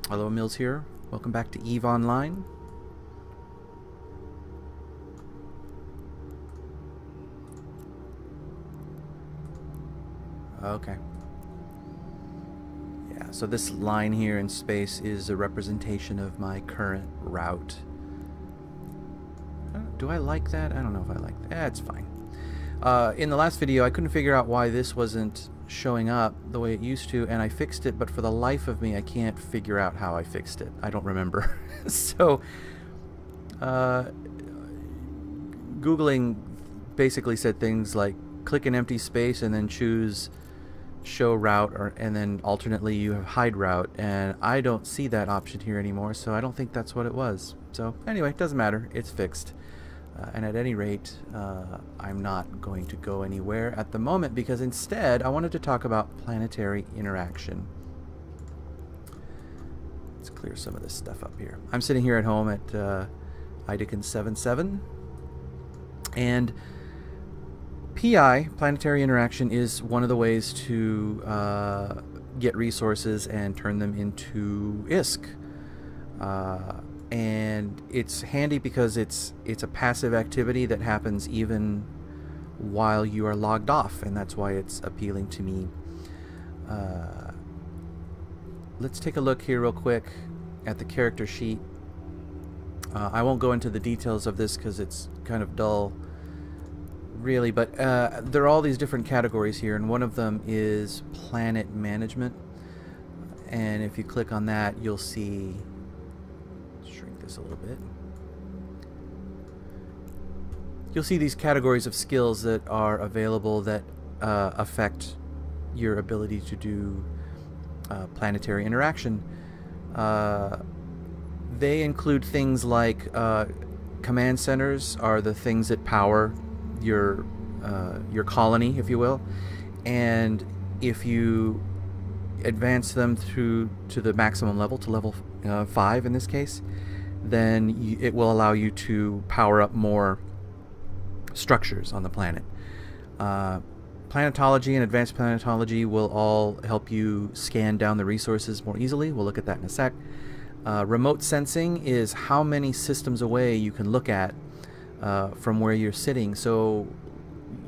Hello, Mills here. Welcome back to EVE Online. Okay. Yeah, so this line here in space is a representation of my current route. Do I like that? I don't know if I like that. It's fine. In the last video, I couldn't figure out why this wasn't showing up the way it used to, and I fixed it, but for the life of me, I can't figure out how I fixed it. I don't remember. So, Googling basically said things like click an empty space and then choose show route, and then alternately you have hide route, and I don't see that option here anymore, so I don't think that's what it was. So anyway, it doesn't matter, it's fixed. And at any rate, I'm not going to go anywhere at the moment because instead I wanted to talk about planetary interaction. Let's clear some of this stuff up here. I'm sitting here at home at IDICN 7.7, and PI, Planetary Interaction, is one of the ways to get resources and turn them into ISK. And it's handy because it's a passive activity that happens even while you are logged off, and that's why it's appealing to me. Let's take a look here real quick at the character sheet. I won't go into the details of this because it's kind of dull, really, but there are all these different categories here, and one of them is planet management. And if you click on that, you'll see, shrink this a little bit, you'll see these categories of skills that are available that affect your ability to do planetary interaction. They include things like command centers are the things that power your colony, if you will, and if you advance them through to the maximum level, to level 5 in this case, then it will allow you to power up more structures on the planet. Planetology and advanced planetology will all help you scan down the resources more easily. We'll look at that in a sec. Remote sensing is how many systems away you can look at from where you're sitting. So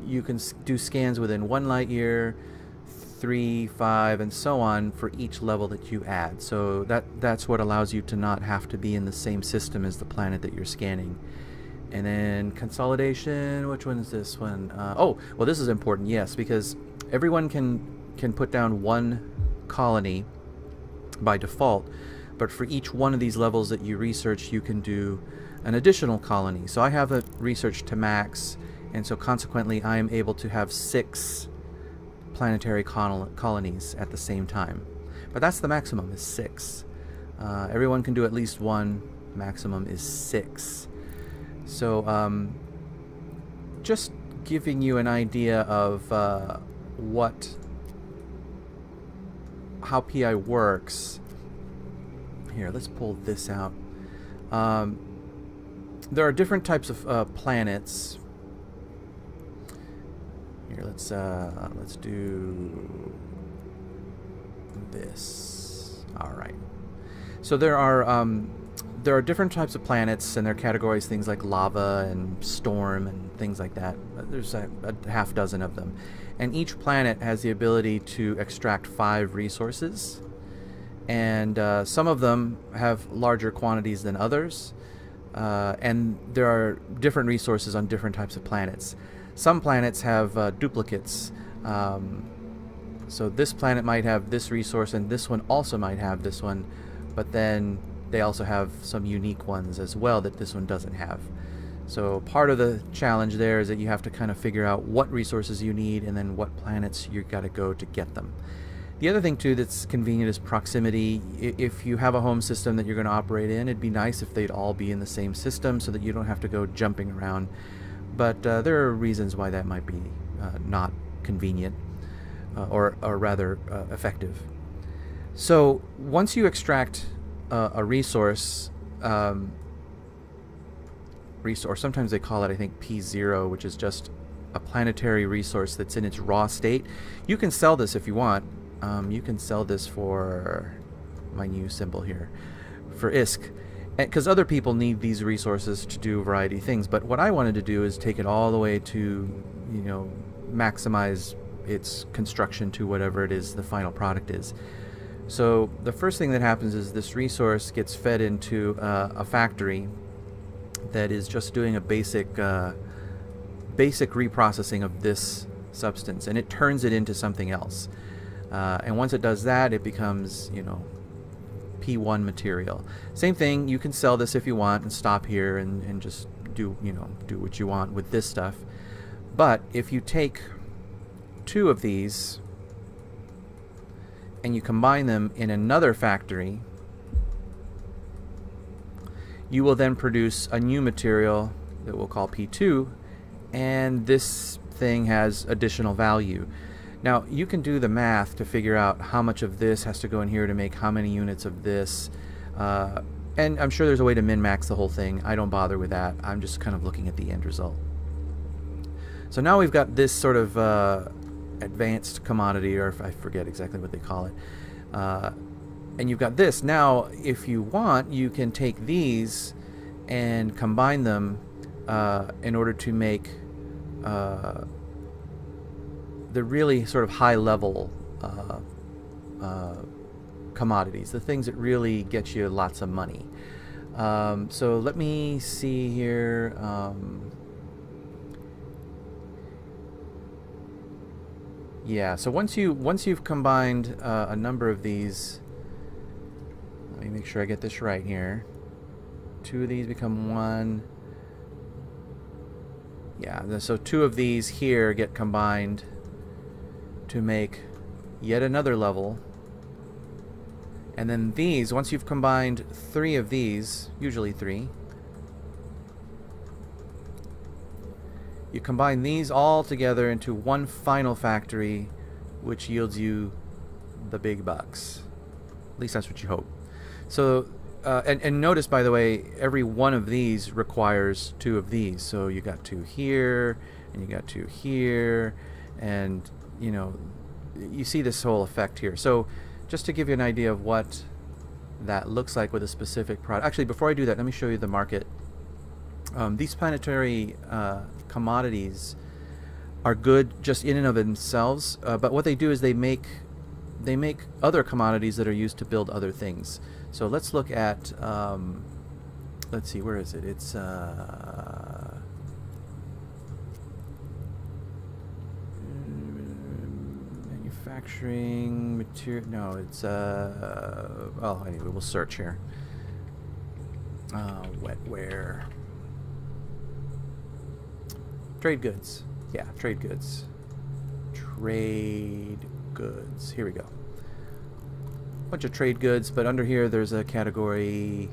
you can do scans within 1 light year, 3, 5, and so on for each level that you add. So that's what allows you to not have to be in the same system as the planet that you're scanning. And then consolidation, which one is this one? Oh, well, this is important, yes, because everyone can put down 1 colony by default, but for each one of these levels that you research, you can do an additional colony. So I have it researched to max, and so consequently I am able to have 6 planetary colonies at the same time. But that's the maximum, is 6. Everyone can do at least 1. Maximum is 6. So just giving you an idea of how PI works. Here, let's pull this out. There are different types of planets. Here, let's do this. All right. So there are different types of planets, and their categories, things like lava and storm and things like that. There's a half dozen of them, and each planet has the ability to extract 5 resources, and some of them have larger quantities than others, and there are different resources on different types of planets. Some planets have duplicates, so this planet might have this resource, and this one also might have this one, but then they also have some unique ones as well that this one doesn't have. So part of the challenge there is that you have to kind of figure out what resources you need and then what planets you got to go to get them. The other thing too that's convenient is proximity. If you have a home system that you're going to operate in, it'd be nice if they'd all be in the same system so that you don't have to go jumping around. But there are reasons why that might be not convenient, or rather effective. So once you extract a resource, or sometimes they call it, I think, P0, which is just a planetary resource that's in its raw state. You can sell this if you want. You can sell this for my new symbol here for ISK, because other people need these resources to do a variety of things. But what I wanted to do is take it all the way to, maximize its construction to whatever it is the final product is. So the first thing that happens is this resource gets fed into a factory that is just doing a basic reprocessing of this substance, and it turns it into something else. And once it does that, it becomes, P1 material. Same thing, you can sell this if you want and stop here and just do what you want with this stuff. But if you take 2 of these and you combine them in another factory, you will then produce a new material that we'll call P2, and this thing has additional value. Now, you can do the math to figure out how much of this has to go in here to make how many units of this. And I'm sure there's a way to min-max the whole thing. I don't bother with that. I'm just kind of looking at the end result. So now we've got this sort of advanced commodity, or I forget exactly what they call it. And you've got this. Now, if you want, you can take these and combine them in order to make the really sort of high-level commodities, the things that really get you lots of money. So let me see here. Yeah, so once you've combined a number of these, let me make sure I get this right here. 2 of these become 1. Yeah, so 2 of these here get combined to make yet another level. And then these, once you've combined 3 of these, usually 3, you combine these all together into one final factory, which yields you the big bucks. At least that's what you hope. So, and notice, by the way, every one of these requires 2 of these. So you got 2 here, and you got 2 here, and you see this whole effect here. So just to give you an idea of what that looks like with a specific product. Actually, before I do that, let me show you the market. These planetary commodities are good just in and of themselves, but what they do is they make other commodities that are used to build other things. So let's look at, let's see, where is it? It's manufacturing material. No, it's well, anyway, we'll search here. Wetware. Trade goods. Yeah, trade goods. Trade goods. Here we go. Bunch of trade goods, but under here there's a category.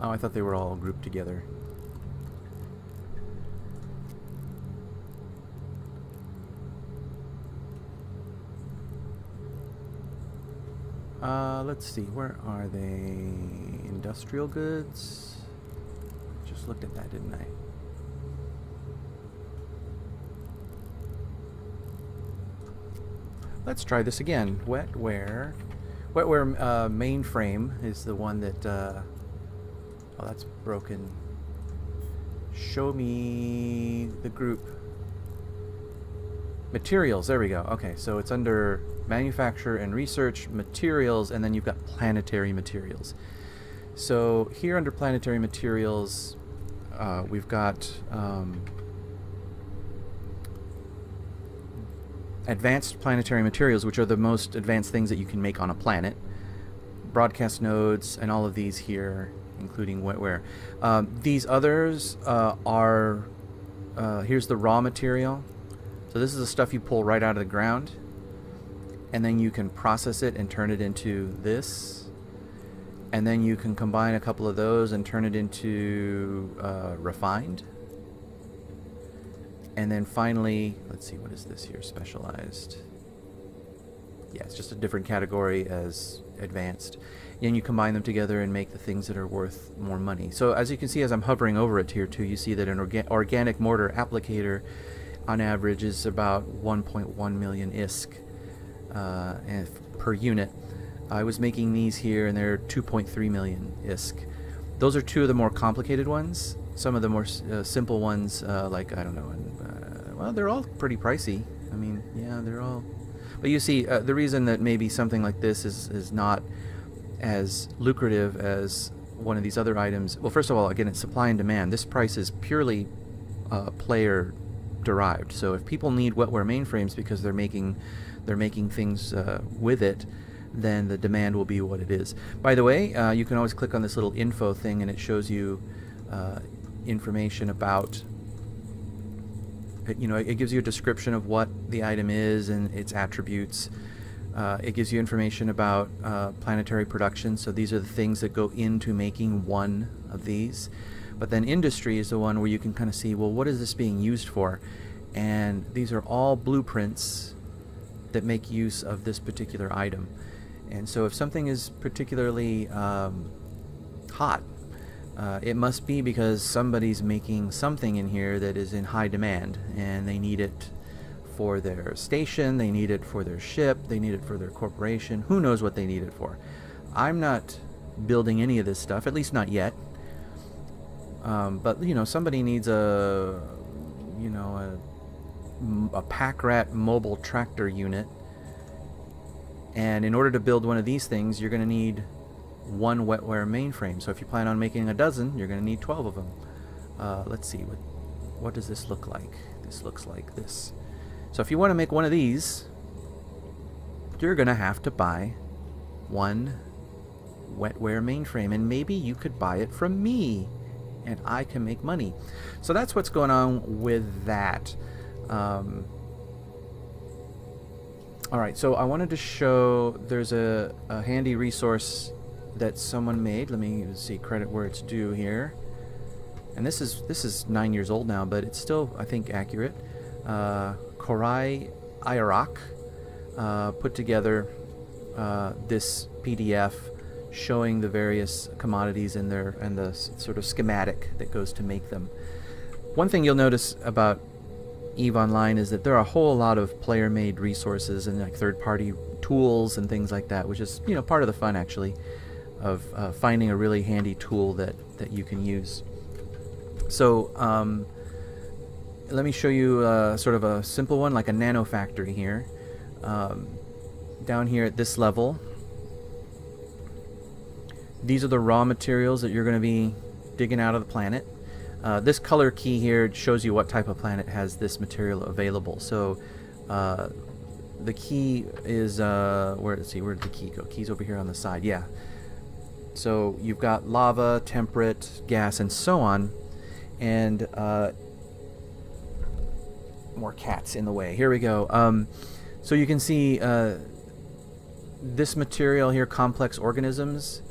Oh, I thought they were all grouped together. Let's see, where are they? Industrial goods? Just looked at that, didn't I? Let's try this again. Wetware. Wetware mainframe is the one that... oh, that's broken. Show me the group. Materials, there we go. Okay, so it's under manufacture and research, materials, and then you've got planetary materials. So here under planetary materials, we've got advanced planetary materials, which are the most advanced things that you can make on a planet. Broadcast nodes and all of these here, including wetware. These others are, here's the raw material. So this is the stuff you pull right out of the ground, and then you can process it and turn it into this, and then you can combine a couple of those and turn it into refined. And then finally, let's see, what is this here? Specialized. Yeah, it's just a different category as advanced. And you combine them together and make the things that are worth more money. So as you can see, as I'm hovering over it here too, you see that an organic mortar applicator on average is about 1.1 million ISK per unit. I was making these here, and they're 2.3 million ISK. Those are two of the more complicated ones. Some of the more simple ones, like, I don't know, well, they're all pretty pricey. I mean, yeah, they're all... But you see, the reason that maybe something like this is not as lucrative as one of these other items, well, first of all, again, it's supply and demand. This price is purely player derived. So if people need wetware mainframes because they're making things with it, then the demand will be what it is. By the way, you can always click on this little info thing, and it shows you information about, it gives you a description of what the item is and its attributes. It gives you information about planetary production, so these are the things that go into making one of these. But then industry is the one where you can kind of see, well, what is this being used for? And these are all blueprints that make use of this particular item. And so if something is particularly hot, it must be because somebody's making something in here that is in high demand, and they need it for their station, they need it for their ship, they need it for their corporation. Who knows what they need it for? I'm not building any of this stuff, at least not yet. But somebody needs a pack rat mobile tractor unit, and in order to build one of these things, you're going to need one wetware mainframe. So if you plan on making a dozen, you're going to need 12 of them. Let's see, what does this look like? This looks like this. So if you want to make one of these, you're going to have to buy one wetware mainframe, and maybe you could buy it from me, and I can make money. So that's what's going on with that. Alright, so I wanted to show, there's a handy resource that someone made. Let me see, credit where it's due here. And this is 9 years old now, but it's still, I think, accurate. Korai Iraq put together this PDF showing the various commodities in there and the sort of schematic that goes to make them. One thing you'll notice about EVE Online is that there are a whole lot of player-made resources and like third-party tools and things like that, which is part of the fun actually of finding a really handy tool that you can use. So let me show you sort of a simple one, like a Nano Factory here. Down here at this level, these are the raw materials that you're going to be digging out of the planet. This color key here shows you what type of planet has this material available. So the key is where did the key go? Key's over here on the side. Yeah. So you've got lava, temperate, gas, and so on. And more cats in the way. Here we go. So you can see this material here, complex organisms,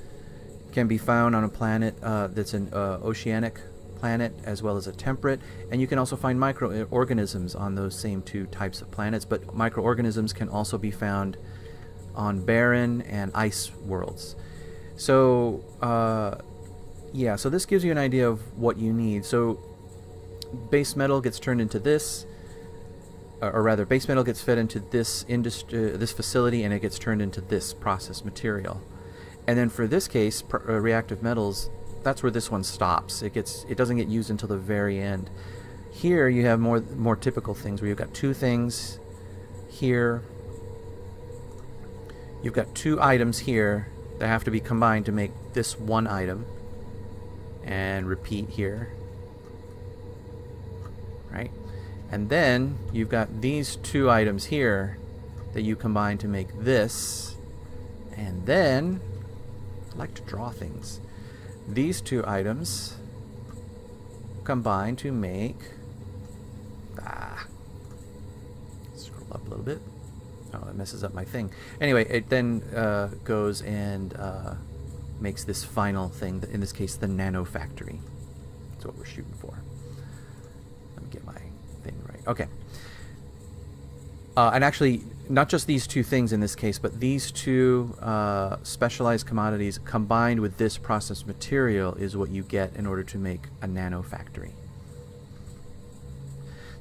can be found on a planet that's an oceanic planet as well as a temperate, and you can also find microorganisms on those same two types of planets, but microorganisms can also be found on barren and ice worlds. So yeah, so this gives you an idea of what you need. So base metal gets turned into this, or rather base metal gets fed into this this facility, and it gets turned into this processed material. And then for this case, reactive metals, that's where this one stops. It doesn't get used until the very end. Here you have more typical things where you've got two things here. You've got two items here that have to be combined to make this one item, and repeat here, right? And then you've got these two items here that you combine to make this, and then I like to draw things. These two items combine to make scroll up a little bit. Oh, that messes up my thing. Anyway, it then goes and makes this final thing, in this case the Nano Factory. That's what we're shooting for. Let me get my thing right. Okay. And actually, not just these two things in this case, but these two specialized commodities combined with this processed material is what you get in order to make a Nano Factory.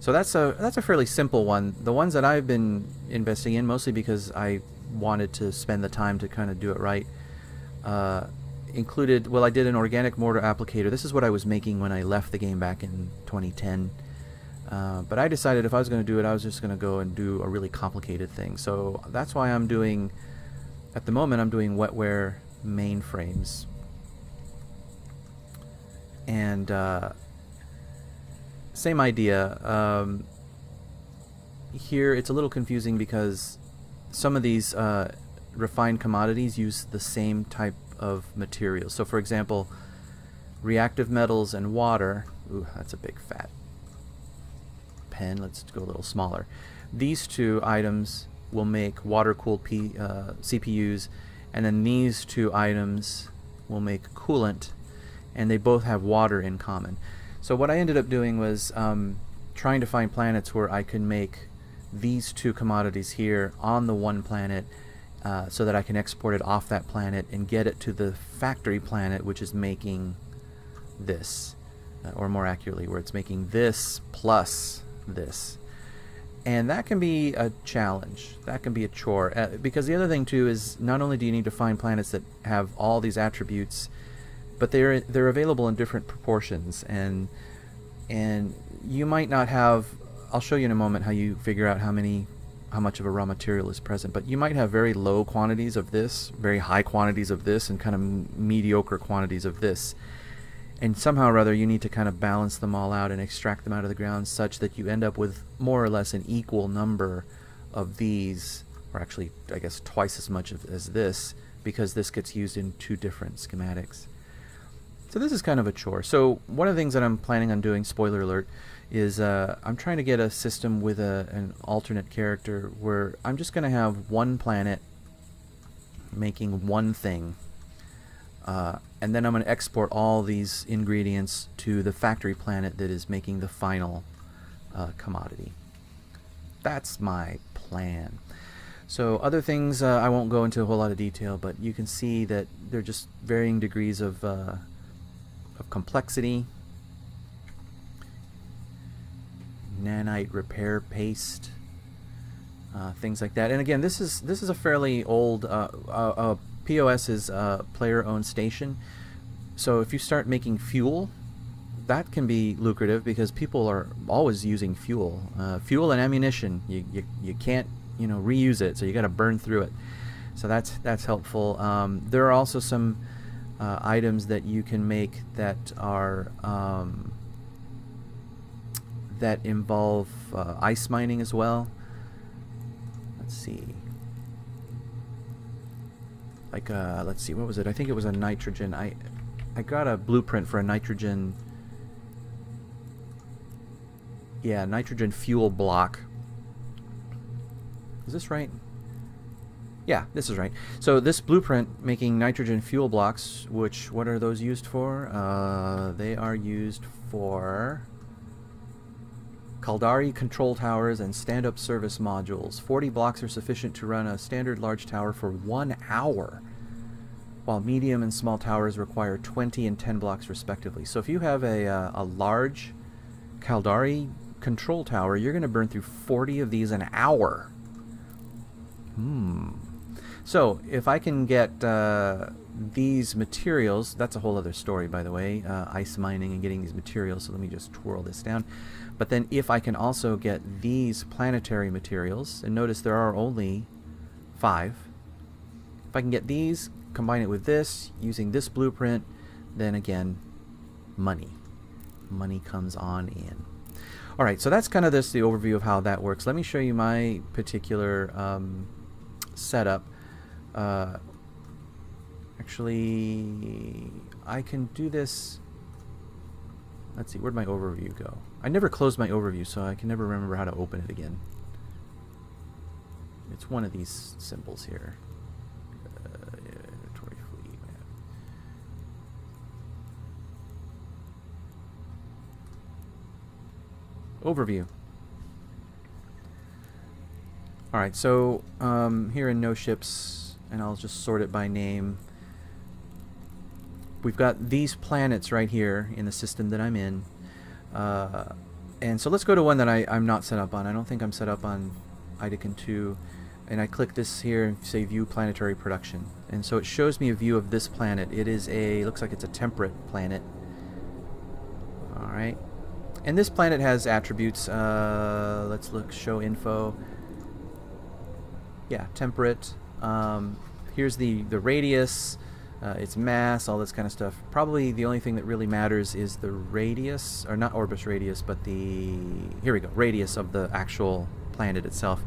So that's a fairly simple one. The ones that I've been investing in, mostly because I wanted to spend the time to kind of do it right, included, well, I did an organic mortar applicator. This is what I was making when I left the game back in 2010. But I decided if I was going to do it, I was just going to go and do a really complicated thing. So that's why I'm doing, at the moment, I'm doing wetware mainframes. And same idea. Here it's a little confusing because some of these refined commodities use the same type of materials. So for example, reactive metals and water, ooh, that's a big fat pen, let's go a little smaller. These two items will make water-cooled CPUs, and then these two items will make coolant, and they both have water in common. So what I ended up doing was trying to find planets where I can make these two commodities here on the one planet, so that I can export it off that planet and get it to the factory planet, which is making this, or more accurately, where it's making this plus this. And that can be a challenge. That can be a chore. Because the other thing too is, not only do you need to find planets that have all these attributes, but they're available in different proportions, and you might not have, I'll show you in a moment how you figure out how much of a raw material is present, but you might have very low quantities of this, very high quantities of this, and kind of mediocre quantities of this. And somehow or other you need to kind of balance them all out and extract them out of the ground such that you end up with more or less an equal number of these, or actually I guess twice as much as this, because this gets used in two different schematics. So this is kind of a chore. So one of the things that I'm planning on doing, spoiler alert, is I'm trying to get a system with an alternate character where I'm just going to have one planet making one thing, and then I'm going to export all these ingredients to the factory planet that is making the final commodity. That's my plan. So other things I won't go into a whole lot of detail, but you can see that they're just varying degrees of complexity. Nanite repair paste, things like that. And again, this is a fairly old POS is player-owned station. So if you start making fuel, that can be lucrative because people are always using fuel. Fuel and ammunition, you can't reuse it, so you got to burn through it. So that's helpful. There are also some items that you can make that are that involve ice mining as well. Let's see. Like let's see, what was it? I think it was a nitrogen. I got a blueprint for a nitrogen. Yeah, nitrogen fuel block. Is this right? Yeah, this is right. So this blueprint making nitrogen fuel blocks, which, what are those used for? They are used for Caldari control towers and stand-up service modules. 40 blocks are sufficient to run a standard large tower for 1 hour, while medium and small towers require 20 and 10 blocks respectively. So if you have a large Caldari control tower, you're going to burn through 40 of these an hour. So if I can get these materials, that's a whole other story, by the way, ice mining and getting these materials. So let me just twirl this down. But then if I can also get these planetary materials, and notice there are only 5. If I can get these, combine it with this, using this blueprint, then again, money comes on in. Alright, so that's kind of the overview of how that works. Let me show you my particular setup. Actually, I can do this. Let's see, where'd my overview go? I never closed my overview, so I can never remember how to open it again. It's one of these symbols here. Inventory fleet map. Overview. Alright, so here in No Ships, and I'll just sort it by name. We've got these planets right here in the system that I'm in. And so let's go to one that I'm not set up on. I don't think I'm set up on Idekin 2. And I click this here and say View Planetary Production. And so it shows me a view of this planet. It is looks like it's a temperate planet. Alright. And this planet has attributes. Let's look, show info. Yeah, temperate. Here's the radius, its mass, all this kind of stuff. Probably the only thing that really matters is the radius, or not orbis radius, but here we go, radius of the actual planet itself.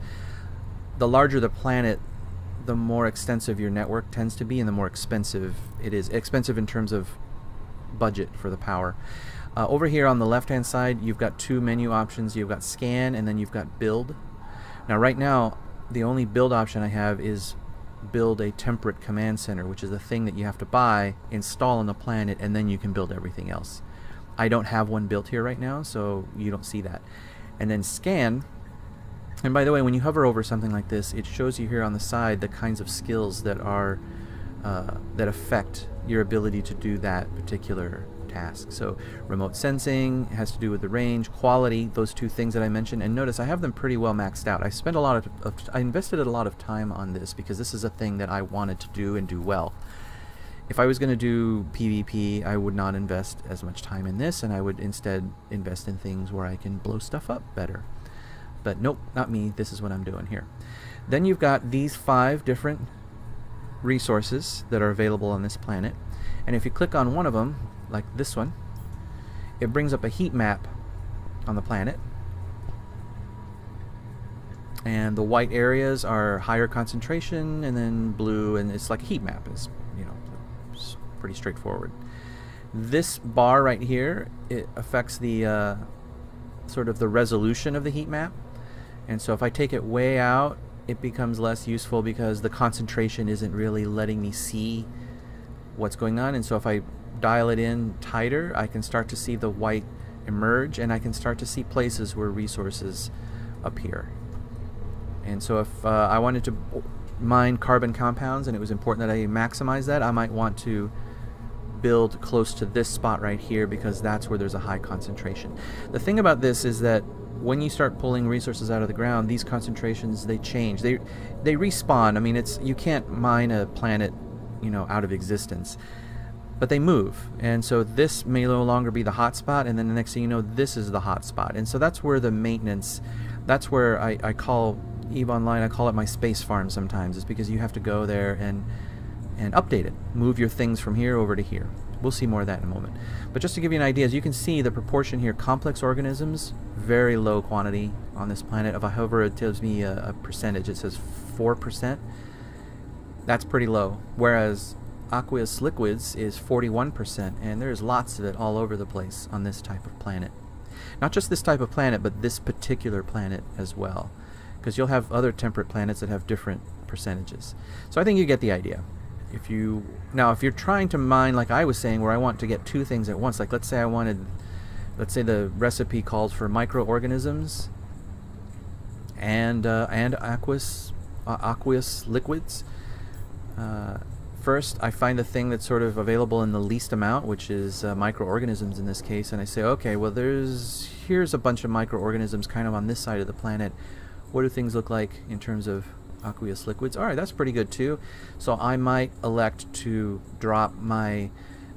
The larger the planet, the more extensive your network tends to be, and the more expensive it is. Expensive in terms of budget for the power. Over here on the left-hand side, you've got two menu options. You've got Scan, and then you've got Build. Now, right now, the only build option I have is build a temperate command center, which is a thing that you have to buy, install on the planet, and then you can build everything else. I don't have one built here right now, so you don't see that. And then Scan. And by the way, when you hover over something like this, it shows you here on the side the kinds of skills that are that affect your ability to do that particular task. So remote sensing has to do with the range, quality, those two things that I mentioned. And notice I have them pretty well maxed out. I invested a lot of time on this because this is a thing that I wanted to do and do well. If I was going to do PvP, I would not invest as much time in this, and I would instead invest in things where I can blow stuff up better. But nope, not me. This is what I'm doing here. Then you've got these 5 different resources that are available on this planet. And if you click on one of them, like this one, it brings up a heat map on the planet. And the white areas are higher concentration, and then blue, and it's like a heat map. It's, you know, it's pretty straightforward. This bar right here, it affects the sort of the resolution of the heat map. And so if I take it way out, it becomes less useful because the concentration isn't really letting me see what's going on. And so if I dial it in tighter, I can start to see the white emerge, and I can start to see places where resources appear. And so if I wanted to mine carbon compounds and it was important that I maximize that, I might want to build close to this spot right here because that's where there's a high concentration. The thing about this is that when you start pulling resources out of the ground, these concentrations, they change. They respawn. I mean, you can't mine a planet, you know, out of existence, but they move. And so this may no longer be the hot spot, and then the next thing you know, this is the hot spot. And so that's where the maintenance, that's where I call EVE Online, I call it my space farm sometimes, is because you have to go there and update it. Move your things from here over to here. We'll see more of that in a moment. But just to give you an idea, as you can see, the proportion here, complex organisms, very low quantity on this planet. If I hover, it tells me a percentage. It says 4%. That's pretty low. Whereas aqueous liquids is 41%, and there's lots of it all over the place on this type of planet. Not just this type of planet, but this particular planet as well. Because you'll have other temperate planets that have different percentages. So I think you get the idea. If you're trying to mine, like I was saying, where I want to get 2 things at once, like let's say the recipe calls for microorganisms and aqueous liquids. First, I find the thing that's sort of available in the least amount, which is microorganisms in this case, and I say, okay, well, here's a bunch of microorganisms kind of on this side of the planet. What do things look like in terms of aqueous liquids? Alright, that's pretty good too. So I might elect to drop my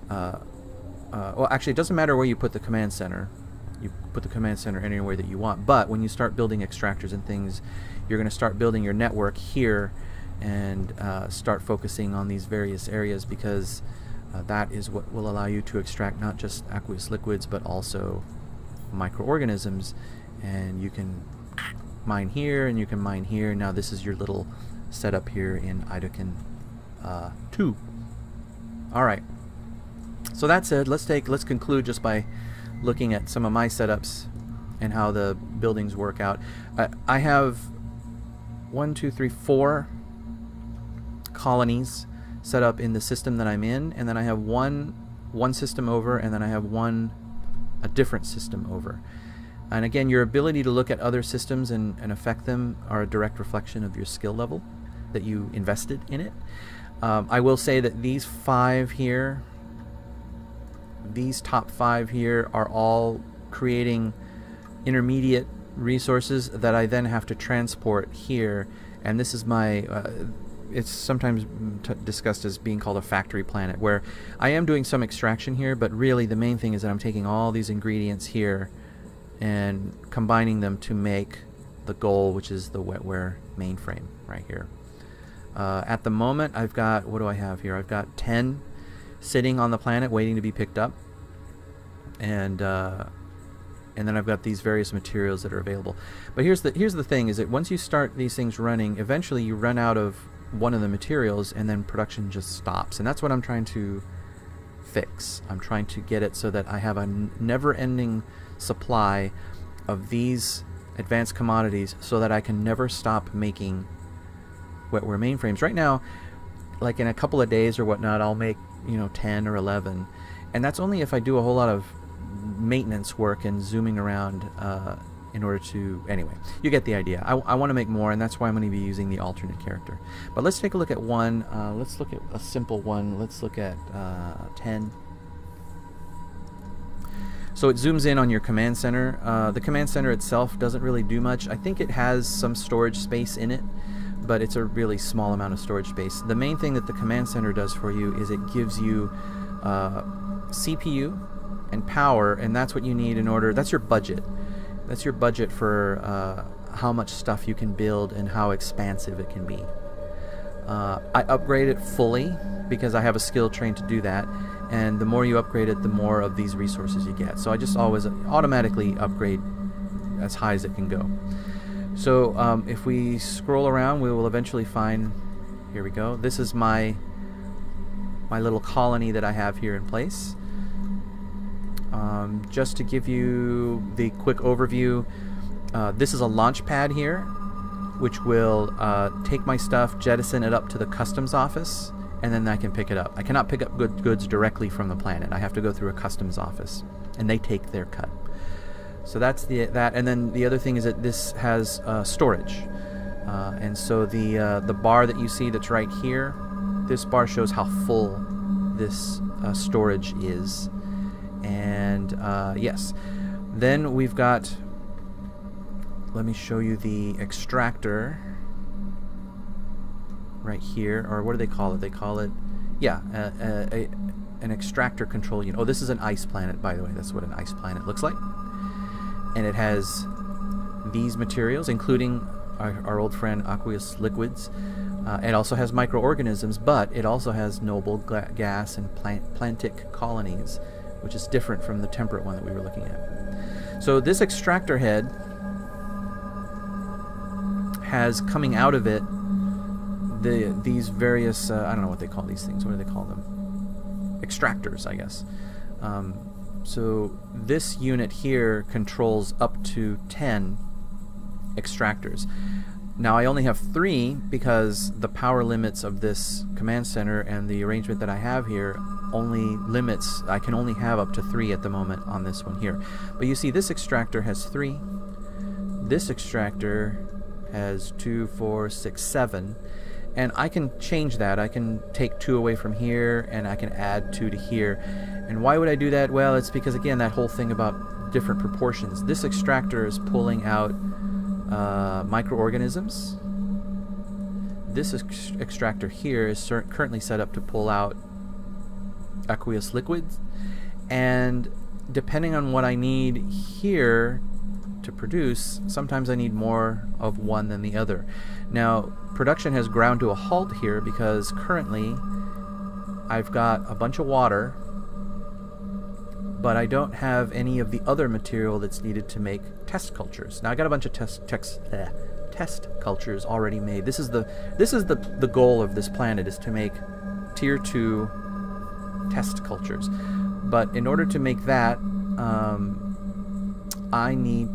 well, actually, it doesn't matter where you put the command center. You put the command center anywhere that you want, but when you start building extractors and things, you're going to start building your network here and start focusing on these various areas, because that is what will allow you to extract not just aqueous liquids but also microorganisms. And you can mine here and you can mine here. Now this is your little setup here in Idekin 2. Alright, so that said, let's conclude just by looking at some of my setups and how the buildings work out. I have 4 colonies set up in the system that I'm in, and then I have one system over, and then I have a different system over. And again, your ability to look at other systems and affect them are a direct reflection of your skill level that you invested in it. I will say that these top 5 here are all creating intermediate resources that I then have to transport here, and this is my it's sometimes discussed as being called a factory planet, where I am doing some extraction here, but really the main thing is that I'm taking all these ingredients here and combining them to make the goal, which is the wetware mainframe right here. At the moment, I've got, what do I have here? I've got 10 sitting on the planet waiting to be picked up, and then I've got these various materials that are available. But here's the thing, is that once you start these things running, eventually you run out of one of the materials, and then production just stops. And that's what I'm trying to fix. I'm trying to get it so that I have a never-ending supply of these advanced commodities, so that I can never stop making wetware mainframes. Right now, like in a couple of days or whatnot, I'll make 10 or 11, and that's only if I do a whole lot of maintenance work and zooming around in order to, anyway, you get the idea. I want to make more, and that's why I'm going to be using the alternate character. But let's take a look at one. Let's look at a simple one. Let's look at 10. So it zooms in on your command center. The command center itself doesn't really do much. I think it has some storage space in it, but it's a really small amount of storage space. The main thing that the command center does for you is it gives you CPU and power, and that's what you need in order, that's your budget. That's your budget for how much stuff you can build and how expansive it can be. I upgrade it fully because I have a skill trained to do that, and the more you upgrade it, the more of these resources you get. So I just always automatically upgrade as high as it can go. So if we scroll around, we will eventually find, here we go, this is my little colony that I have here in place. Just to give you the quick overview, this is a launch pad here, which will take my stuff, jettison it up to the customs office, and then I can pick it up. I cannot pick up goods directly from the planet. I have to go through a customs office, and they take their cut. So that's that. And then the other thing is that this has storage, and so the bar that you see that's right here, this bar shows how full this storage is. And yes, then we've got, let me show you the extractor right here, or what do they call it? They call it, yeah, an extractor control unit. Oh, this is an ice planet, by the way. That's what an ice planet looks like. And it has these materials, including our old friend aqueous liquids. It also has microorganisms, but it also has noble gas and plantic colonies, which is different from the temperate one that we were looking at. So this extractor head has coming out of it these various, I don't know what they call these things. What do they call them? Extractors, I guess. So this unit here controls up to 10 extractors. Now I only have 3 because the power limits of this command center and the arrangement that I have here only limits, I can only have up to 3 at the moment on this one here. But you see this extractor has 3. This extractor has 2, 4, 6, 7. And I can change that. I can take 2 away from here, and I can add 2 to here. And why would I do that? Well, it's because, again, that whole thing about different proportions. This extractor is pulling out microorganisms. This extractor here is currently set up to pull out aqueous liquids. And depending on what I need here to produce, sometimes I need more of one than the other. Now, production has ground to a halt here because currently I've got a bunch of water, but I don't have any of the other material that's needed to make test cultures. Now I got a bunch of test cultures already made. This is the goal of this planet, is to make tier 2 test cultures. But in order to make that, I need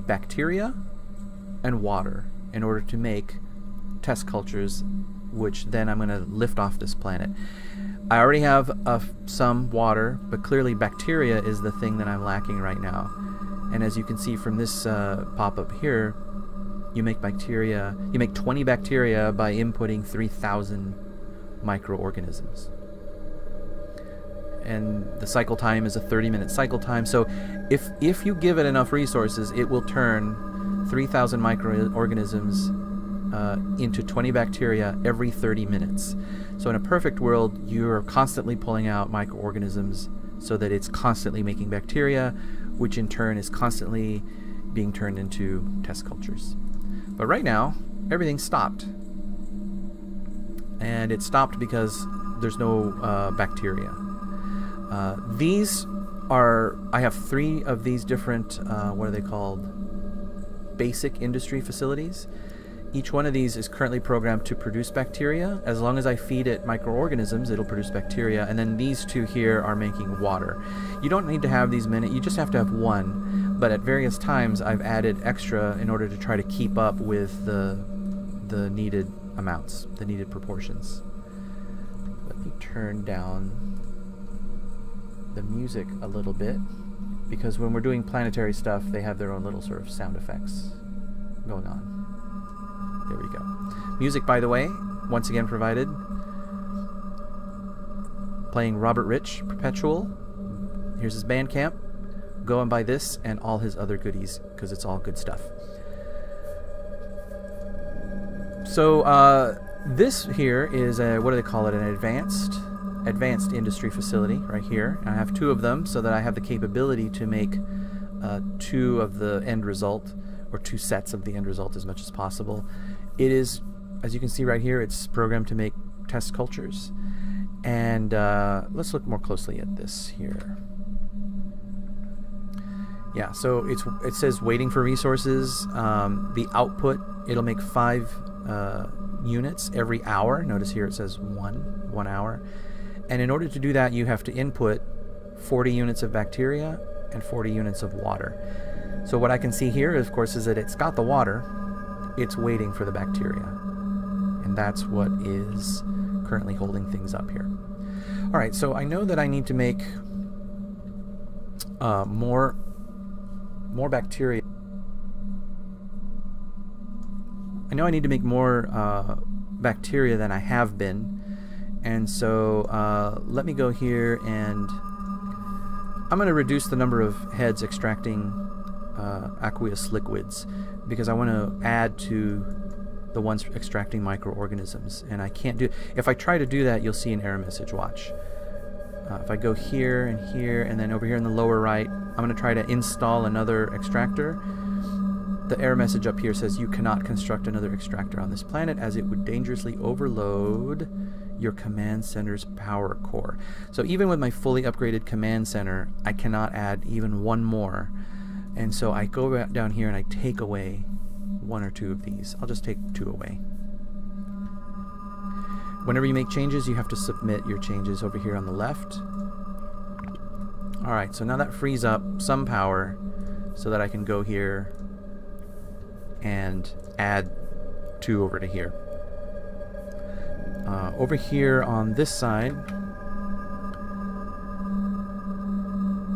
bacteria and water in order to make test cultures, which then I'm going to lift off this planet. I already have some water, but clearly bacteria is the thing that I'm lacking right now. And as you can see from this pop-up here, you make 20 bacteria by inputting 3,000 microorganisms. and the cycle time is a 30-minute cycle time. So if you give it enough resources, it will turn 3,000 microorganisms into 20 bacteria every 30 minutes. So in a perfect world, you're constantly pulling out microorganisms so that it's constantly making bacteria, which in turn is constantly being turned into test cultures. But right now, everything's stopped. And it stopped because there's no bacteria. I have 3 of these different, what are they called? Basic industry facilities. Each one of these is currently programmed to produce bacteria. As long as I feed it microorganisms, it'll produce bacteria. And then these 2 here are making water. You don't need to have these many, you just have to have 1. But at various times, I've added extra in order to try to keep up with the needed amounts, the needed proportions. Let me turn down the music a little bit, because when we're doing planetary stuff, they have their own little sort of sound effects going on. There we go. Music, by the way, once again provided. Playing Robert Rich, Perpetual. Here's his Bandcamp. Go and buy this and all his other goodies, because it's all good stuff. So this here is a, what do they call it, an advanced industry facility right here. And I have 2 of them so that I have the capability to make 2 of the end result, or 2 sets of the end result as much as possible. It is, as you can see right here, it's programmed to make test cultures. And let's look more closely at this here. Yeah, so it says waiting for resources. The output, it'll make 5 units every hour. Notice here it says 1 hour. And in order to do that, you have to input 40 units of bacteria and 40 units of water. So what I can see here, of course, is that it's got the water. It's waiting for the bacteria. And that's what is currently holding things up here. All right, so I know that I need to make more bacteria. I know I need to make more bacteria than I have been. And so let me go here, and I'm going to reduce the number of heads extracting aqueous liquids, because I want to add to the ones extracting microorganisms. And I can't do, if I try to do that, you'll see an error message. Watch. If I go here and here, and then over here in the lower right, I'm going to try to install another extractor. The error message up here says you cannot construct another extractor on this planet, as it would dangerously overload your command center's power core. So even with my fully upgraded command center, I cannot add even 1 more. And so I go down here and I take away 1 or 2 of these. I'll just take 2 away. Whenever you make changes, you have to submit your changes over here on the left. Alright, so now that frees up some power so that I can go here and add 2 over to here. Over here on this side,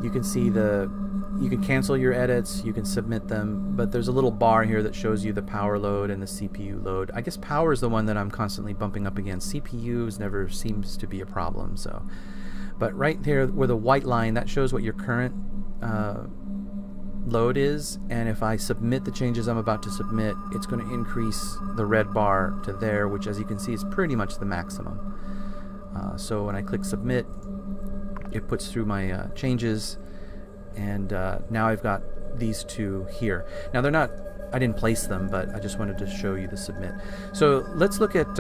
you can see you can cancel your edits, you can submit them, but there's a little bar here that shows you the power load and the CPU load. I guess power is the one that I'm constantly bumping up against. CPUs never seems to be a problem. So, but right there where the white line, that shows what your current load is, and if I submit the changes I'm about to submit, it's going to increase the red bar to there, which as you can see is pretty much the maximum. So when I click submit, it puts through my changes, and now I've got these 2 here. Now they're not, I didn't place them, but I just wanted to show you the submit. So let's look at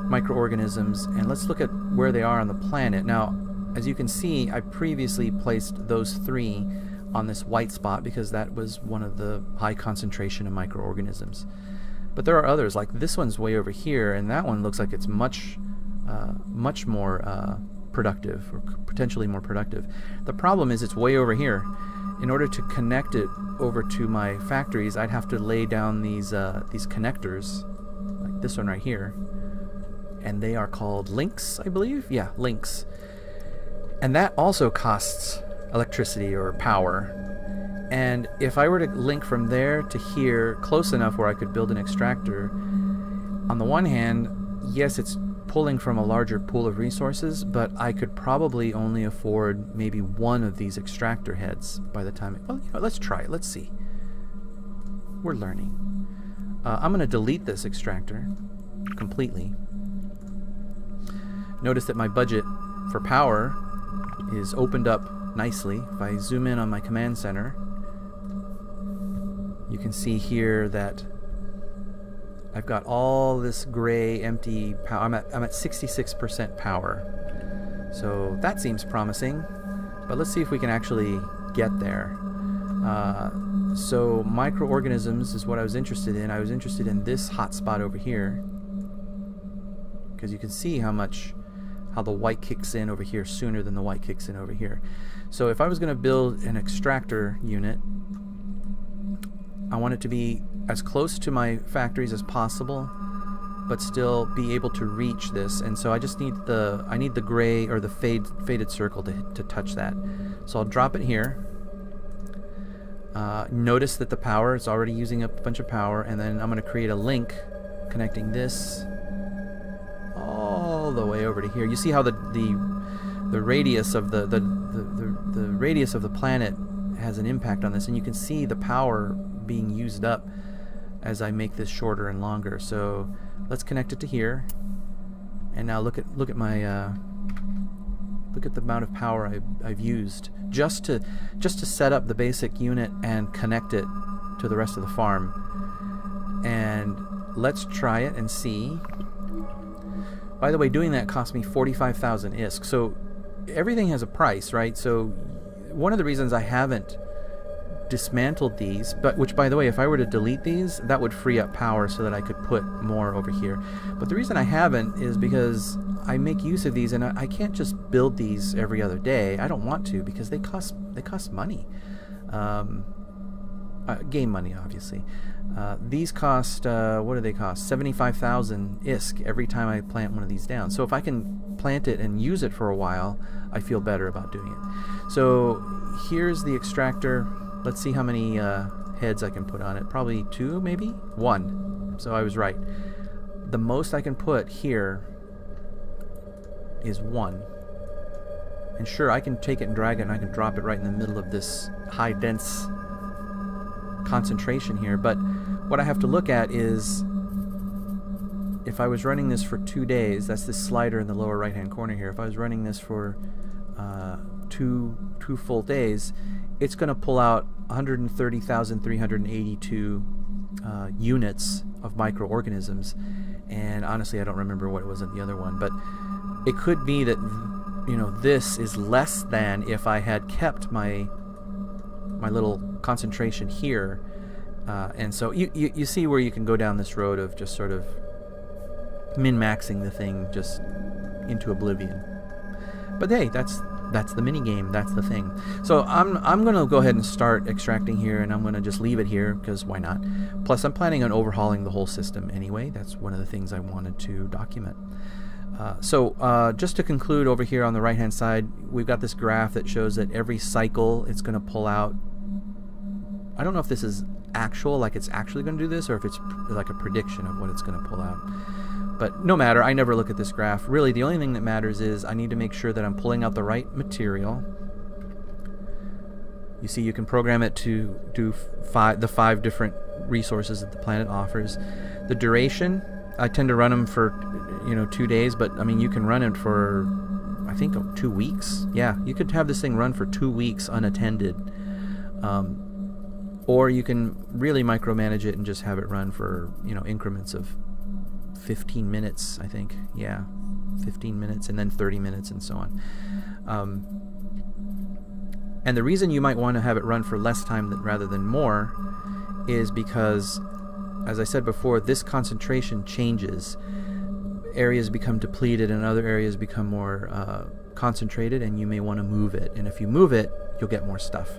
microorganisms, and let's look at where they are on the planet. Now, as you can see, I previously placed those 3 on this white spot because that was one of the high concentration of microorganisms. But there are others, like this one's way over here, and that one looks like it's much more productive, or potentially more productive. The problem is it's way over here. In order to connect it over to my factories, I'd have to lay down these connectors, like this one right here, and they are called links, I believe. Yeah, links. And that also costs electricity or power. And if I were to link from there to here close enough where I could build an extractor, on the one hand, yes, it's pulling from a larger pool of resources, but I could probably only afford maybe one of these extractor heads by the time well, you know, let's try it. Let's see. We're learning. I'm going to delete this extractor completely. Notice that my budget for power is opened up nicely. If I zoom in on my command center, you can see here that I've got all this gray empty power. I'm at 66% power. So that seems promising. But let's see if we can actually get there. So microorganisms is what I was interested in. I was interested in this hotspot over here, because you can see how the white kicks in over here sooner than the white kicks in over here. So if I was going to build an extractor unit, I want it to be as close to my factories as possible, but still be able to reach this. And so I just need the gray or the faded circle to touch that. So I'll drop it here. Notice that the power is already using up a bunch of power, and then I'm going to create a link connecting this all the way over to here. You see how the radius of the radius of the planet has an impact on this, and you can see the power being used up as I make this shorter and longer. So let's connect it to here, and now look at my look at the amount of power I've used just to set up the basic unit and connect it to the rest of the farm. And let's try it and see. By the way, doing that cost me 45,000 ISK. So everything has a price, right? So one of the reasons I haven't dismantled these, which by the way, if I were to delete these, that would free up power so that I could put more over here. But the reason I haven't is because I make use of these, and I can't just build these every other day. I don't want to, because they cost money, game money, obviously. These cost what do they cost? 75,000 ISK every time I plant one of these down. So if I can plant it and use it for a while, I feel better about doing it. So here's the extractor. Let's see how many heads I can put on it. Probably 2, maybe 1. So I was right. The most I can put here is 1. And sure, I can take it and drag it, and I can drop it right in the middle of this high dense concentration here. But what I have to look at is, if I was running this for 2 days, that's this slider in the lower right hand corner here. If I was running this for two full days, it's going to pull out 130,382 units of microorganisms. And honestly, I don't remember what it was in the other one, but it could be that, you know, this is less than if I had kept my little concentration here. And so you see where you can go down this road of just sort of min-maxing the thing just into oblivion. But hey, that's the mini game. That's the thing. So I'm gonna go ahead and start extracting here, and I'm gonna just leave it here because why not? Plus, I'm planning on overhauling the whole system anyway. That's one of the things I wanted to document. So just to conclude, over here on the right hand side, we've got this graph that shows that every cycle it's going to pull out. I don't know if this is actual, like it's actually going to do this, or if it's like a prediction of what it's going to pull out. But no matter, I never look at this graph. Really, the only thing that matters is I need to make sure that I'm pulling out the right material. You see, you can program it to do the 5 different resources that the planet offers. The duration, I tend to run them for 2 days, but I mean, you can run it for, I think, 2 weeks. Yeah, you could have this thing run for 2 weeks unattended. Or you can really micromanage it and just have it run for, increments of 15 minutes, I think. Yeah, 15 minutes and then 30 minutes and so on. And the reason you might want to have it run for less time rather than more is because, as I said before, this concentration changes. Areas become depleted and other areas become more concentrated, and you may want to move it. And if you move it, you'll get more stuff.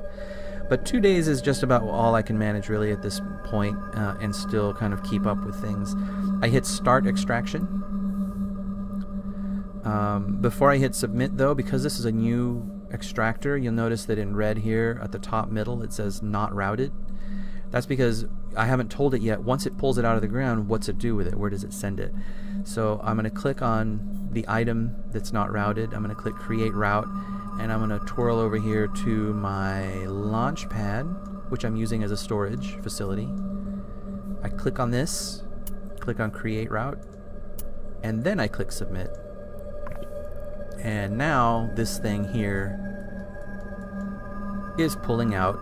But 2 days is just about all I can manage really at this point, and still kind of keep up with things. I hit start extraction. Before I hit submit though, because this is a new extractor, you'll notice that in red here at the top middle it says not routed. That's because I haven't told it yet, once it pulls it out of the ground, what's it do with it? Where does it send it? So I'm going to click on the item that's not routed. I'm going to click Create Route, and I'm going to twirl over here to my launch pad, which I'm using as a storage facility. I click on this, click on Create Route, and then I click Submit. And now this thing here is pulling out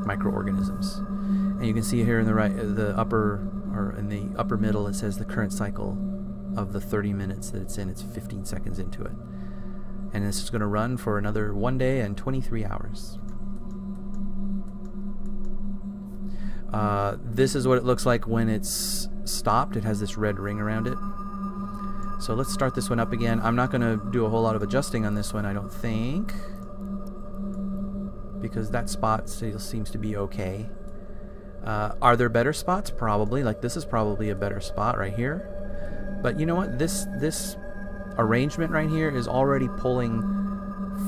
microorganisms. And you can see here in the upper middle, it says the current cycle of the 30 minutes that it's in. It's 15 seconds into it. And this is going to run for another 1 day and 23 hours. This is what it looks like when it's stopped. It has this red ring around it. So let's start this one up again. I'm not going to do a whole lot of adjusting on this one, I don't think, because that spot still seems to be okay. Are there better spots? Probably. Like this is probably a better spot right here. But you know what? This arrangement right here is already pulling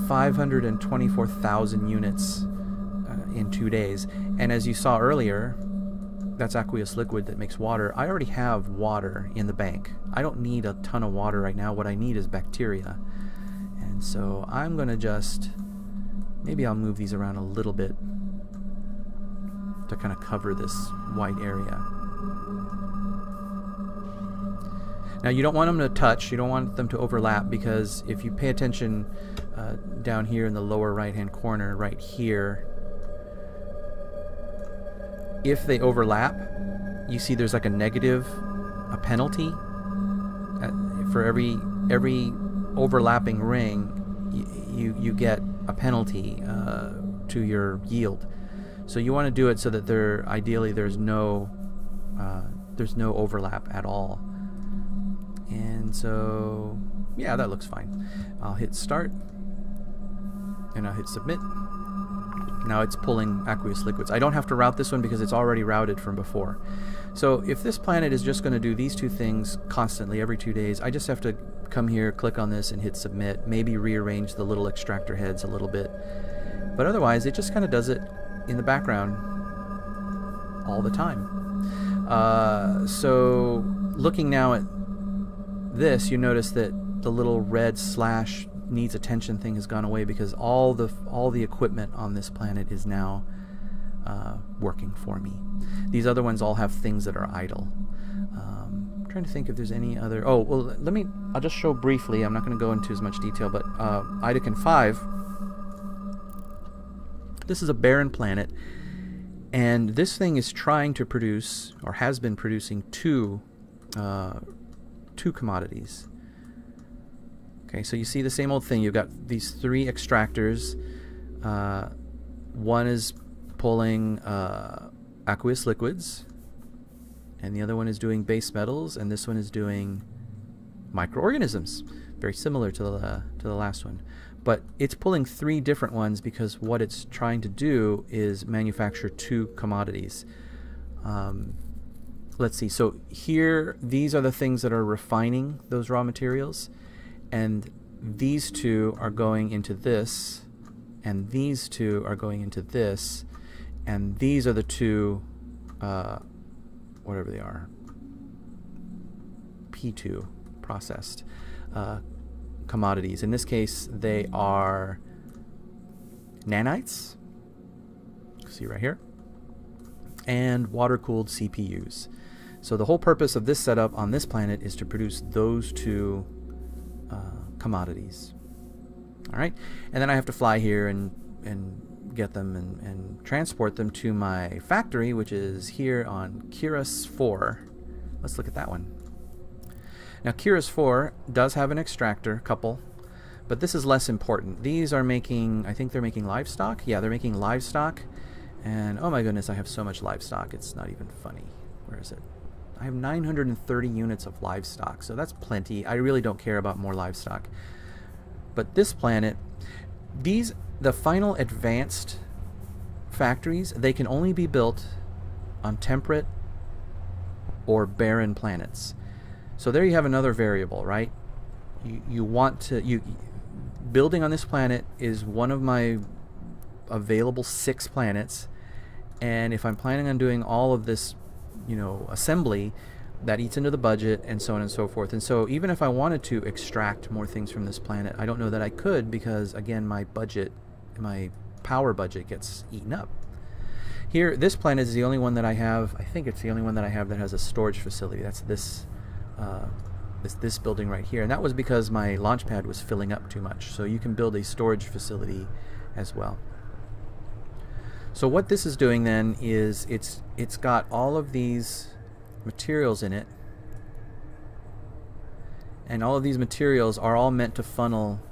524,000 units in 2 days. And as you saw earlier, that's aqueous liquid that makes water. I already have water in the bank. I don't need a ton of water right now. What I need is bacteria. And so I'm going to just, maybe I'll move these around a little bit to kind of cover this white area. Now you don't want them to touch, you don't want them to overlap, because if you pay attention down here in the lower right hand corner right here, if they overlap, you see there's like a negative, a penalty. For every overlapping ring, you get a penalty to your yield. So you want to do it so that ideally there's no overlap at all. And so yeah, that looks fine. I'll hit start and I'll hit submit. Now it's pulling aqueous liquids. I don't have to route this one because it's already routed from before. So if this planet is just going to do these two things constantly every 2 days, I just have to come here, click on this and hit submit, maybe rearrange the little extractor heads a little bit. But otherwise it just kind of does it in the background all the time. So looking now at this, you notice that the little red slash needs attention thing has gone away because all the equipment on this planet is now working for me. These other ones all have things that are idle. I'm trying to think if there's any other. Oh well, I'll just show briefly. I'm not going to go into as much detail, but Idacan 5. This is a barren planet, and this thing is trying to produce, or has been producing, two commodities. Okay, so you see the same old thing. You've got these 3 extractors. One is pulling aqueous liquids, and the other one is doing base metals, and this one is doing microorganisms. Very similar to the last one. But it's pulling 3 different ones because what it's trying to do is manufacture 2 commodities. Let's see. So here, these are the things that are refining those raw materials. And these 2 are going into this, and these 2 are going into this, and these are the 2, whatever they are, P2, processed commodities. In this case, they are nanites, see right here, and water-cooled CPUs. So the whole purpose of this setup on this planet is to produce those 2 commodities. All right, and then I have to fly here and get them and transport them to my factory, which is here on Kiras 4. Let's look at that one. Now Kiras 4 does have an extractor, couple, but this is less important. These are making, I think they're making livestock. Yeah, they're making livestock, and oh my goodness, I have so much livestock, it's not even funny. Where is it? I have 930 units of livestock, so that's plenty. I really don't care about more livestock. But this planet, the final advanced factories, they can only be built on temperate or barren planets. So there you have another variable, right? You want to, building on this planet is one of my available 6 planets, and if I'm planning on doing all of this, assembly, that eats into the budget, and so on and so forth. And so even if I wanted to extract more things from this planet, I don't know that I could, because again, my power budget gets eaten up. Here, this planet is the only one that I have, I think it's the only one that I have that has a storage facility. That's this building right here. And that was because my launch pad was filling up too much. So you can build a storage facility as well. So what this is doing then is it's got all of these materials in it. And all of these materials are all meant to funnel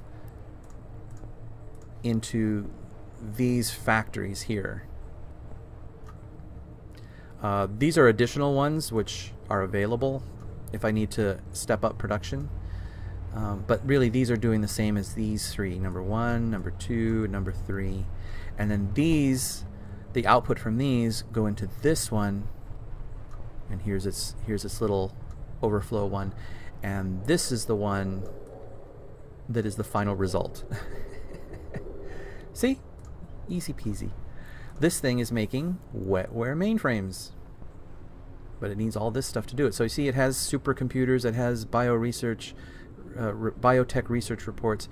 into these factories here. These are additional ones which are available if I need to step up production. But really these are doing the same as these three. Number 1, number 2, number 3. And then these, the output from these go into this one. And here's its little overflow one. And this is the one that is the final result. See? Easy peasy. This thing is making wetware mainframes. But it needs all this stuff to do it. So you see it has supercomputers, it has biotech research reports,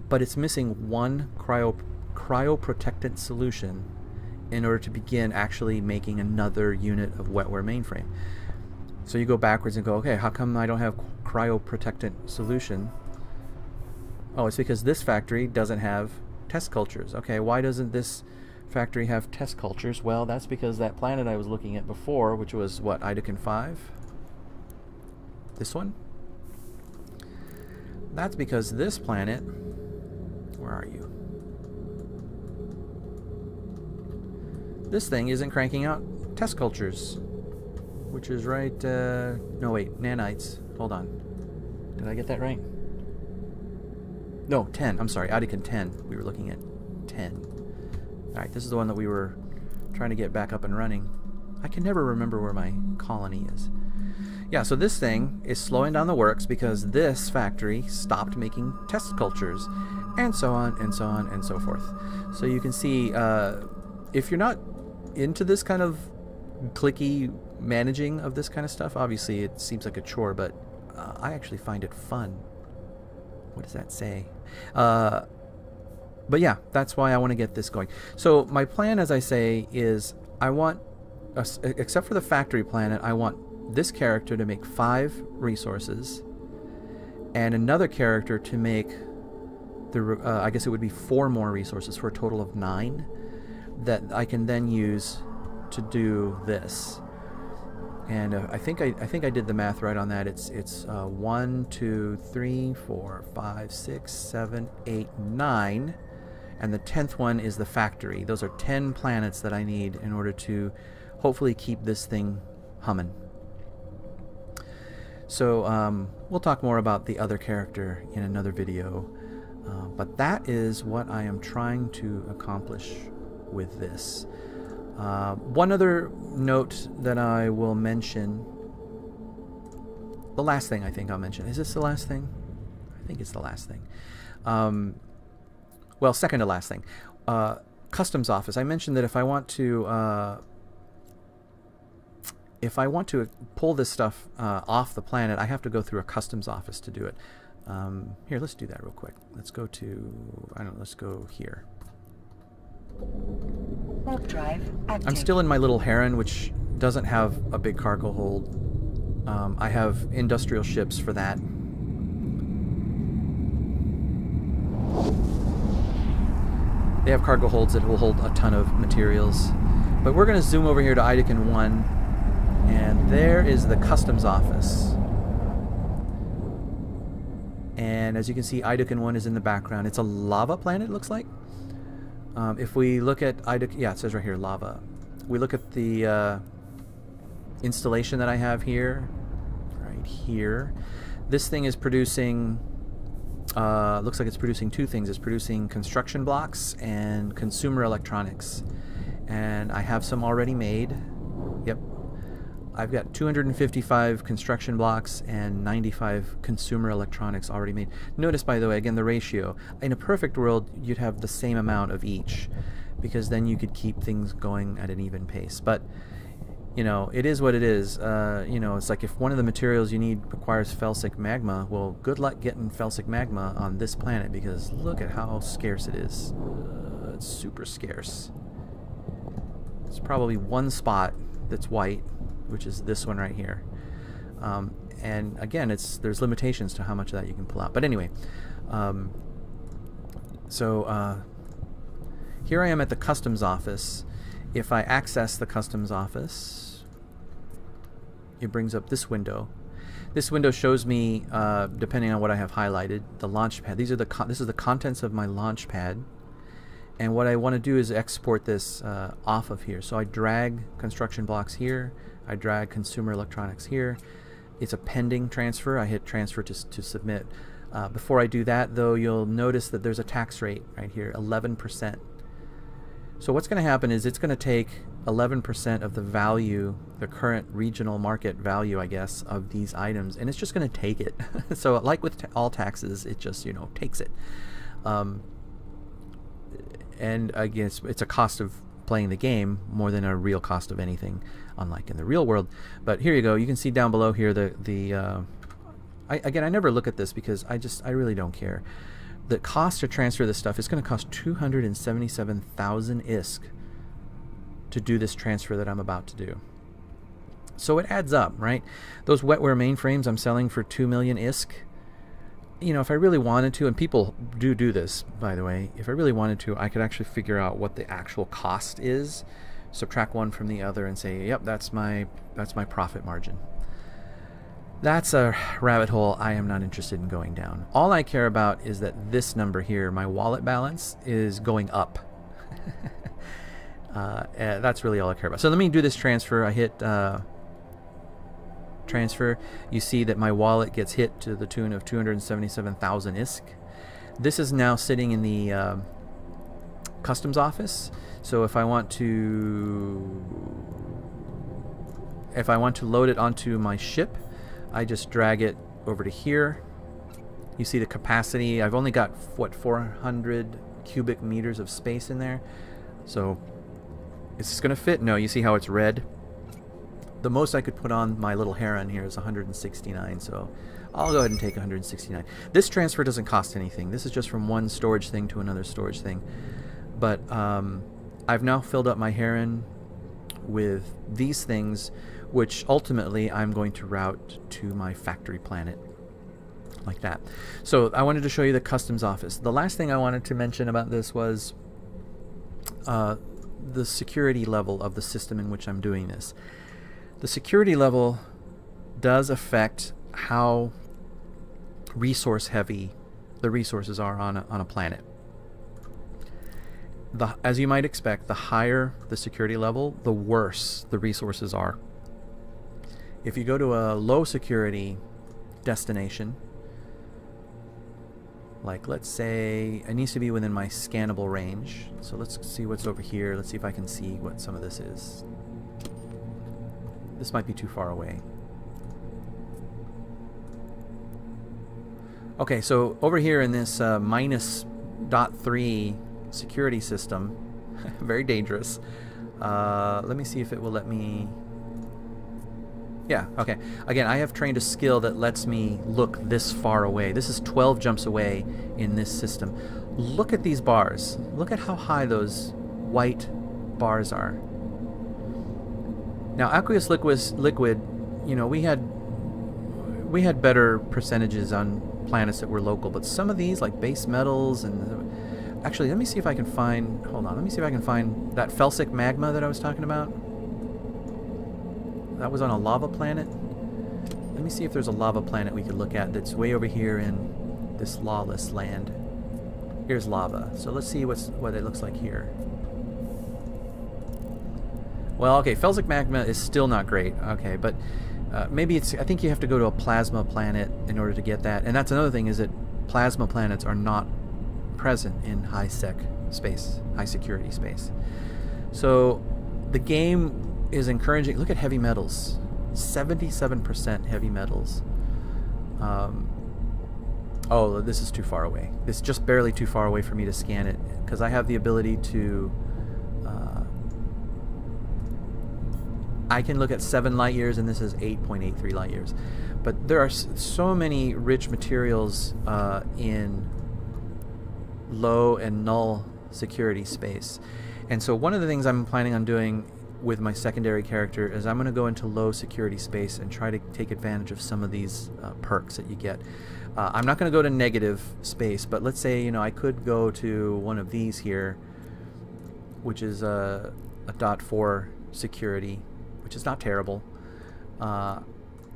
but it's missing one cryoprotectant solution in order to begin actually making another unit of wetware mainframe. So you go backwards and go, okay, how come I don't have cryoprotectant solution? Oh, it's because this factory doesn't have test cultures. Okay, why doesn't this factory have test cultures? Well, that's because that planet I was looking at before, which was what, Idecan 5? This one? That's because this planet, where are you? This thing isn't cranking out test cultures, which is right, no wait, nanites. Hold on. Did I get that right? No, 10. I'm sorry, Idecan 10. We were looking at 10. Alright, this is the one that we were trying to get back up and running. I can never remember where my colony is. Yeah, so this thing is slowing down the works because this factory stopped making test cultures, and so on and so on and so forth. So you can see, if you're not into this kind of clicky managing of this kind of stuff, obviously it seems like a chore, but I actually find it fun. What does that say? But yeah, that's why I want to get this going. So my plan, as I say, is I want, except for the factory planet, I want this character to make 5 resources, and another character to make, I guess it would be 4 more resources for a total of 9 that I can then use to do this. And I think I did the math right on that. It's 1, 2, 3, 4, 5, 6, 7, 8, 9. And the 10th one is the factory. Those are 10 planets that I need in order to hopefully keep this thing humming. So we'll talk more about the other character in another video. But that is what I am trying to accomplish with this. One other note that I will mention. The last thing I think I'll mention. Is this the last thing? I think it's the last thing. Well, second to last thing. Customs office. I mentioned that if I want to pull this stuff off the planet, I have to go through a customs office to do it. Here, let's do that real quick. Let's go to, let's go here. Warp drive active. I'm still in my little Heron, which doesn't have a big cargo hold. I have industrial ships for that. They have cargo holds that will hold a ton of materials. But we're going to zoom over here to Idecan 1, and there is the customs office. And as you can see, Idecan 1 is in the background. It's a lava planet, it looks like. If we look at Idecan, yeah, it says right here, lava. We look at the installation that I have here, right here. This thing is producing, looks like it's producing 2 things. It's producing construction blocks and consumer electronics. And I have some already made. Yep. I've got 255 construction blocks and 95 consumer electronics already made. Notice, by the way, again, the ratio. In a perfect world, you'd have the same amount of each, because then you could keep things going at an even pace. But you know, it is what it is. You know, it's like if one of the materials you need requires felsic magma, well, good luck getting felsic magma on this planet, because look at how scarce it is. It's super scarce. It's probably one spot that's white, which is this one right here. And again, there's limitations to how much of that you can pull out. But anyway, here I am at the customs office. If I access the customs office, it brings up this window. This window shows me, depending on what I have highlighted, the launch pad. This is the contents of my launch pad. And what I want to do is export this off of here. So I drag construction blocks here. I drag consumer electronics here. It's a pending transfer. I hit transfer to submit. Before I do that, though, you'll notice that there's a tax rate right here, 11%. So what's going to happen is it's going to take 11% of the value, the current regional market value, I guess, of these items, and it's just going to take it. So like with all taxes, it just, you know, takes it. And I guess it's a cost of playing the game more than a real cost of anything, unlike in the real world. But here you go. You can see down below here again, I never look at this because I really don't care. The cost to transfer this stuff is going to cost 277,000 ISK to do this transfer that I'm about to do. So it adds up, right? Those wetware mainframes I'm selling for 2 million ISK. You know, if I really wanted to, and people do this, by the way, if I really wanted to, I could actually figure out what the actual cost is, subtract one from the other, and say, yep, that's my profit margin. That's a rabbit hole I am not interested in going down. All I care about is that this number here, my wallet balance, is going up. That's really all I care about. So let me do this transfer. I hit transfer. You see that my wallet gets hit to the tune of 277,000 ISK. This is now sitting in the customs office. So if I want to load it onto my ship, I just drag it over to here. You see the capacity. I've only got, what, 400 cubic meters of space in there. So is this going to fit? No, you see how it's red? The most I could put on my little heron here is 169, so I'll go ahead and take 169. This transfer doesn't cost anything. This is just from one storage thing to another storage thing. But I've now filled up my heron with these things, which ultimately I'm going to route to my factory planet, like that. So I wanted to show you the customs office. The last thing I wanted to mention about this was the security level of the system in which I'm doing this. The security level does affect how resource heavy the resources are on a planet. As you might expect, the higher the security level, the worse the resources are. If you go to a low security destination, like let's say it needs to be within my scannable range. So let's see what's over here. Let's see if I can see what some of this is. This might be too far away. Okay, so over here in this -.3 security system, very dangerous. Let me see if it will let me. Yeah, okay. Again, I have trained a skill that lets me look this far away. This is 12 jumps away in this system. Look at these bars. Look at how high those white bars are. Now, aqueous liquid, you know, we had better percentages on planets that were local, but some of these, like base metals and... Actually, let me see if I can find... Hold on, let me see if I can find that felsic magma that I was talking about. That was on a lava planet. Let me see if there's a lava planet we could look at that's way over here in this lawless land. Here's lava. So let's see what it looks like here. Well, okay, felsic magma is still not great. Okay, but maybe it's... I think you have to go to a plasma planet in order to get that. And that's another thing, is that plasma planets are not present in high-sec space, high-security space. So the game is encouraging... Look at heavy metals. 77% heavy metals. Oh, this is too far away. It's just barely too far away for me to scan it, because I have the ability to I can look at 7 light years, and this is 8.83 light years. But there are so many rich materials in low and null security space. And so one of the things I'm planning on doing with my secondary character is I'm going to go into low security space and try to take advantage of some of these perks that you get. I'm not going to go to negative space, but let's say, you know, I could go to one of these here, which is a .4 security, which is not terrible. I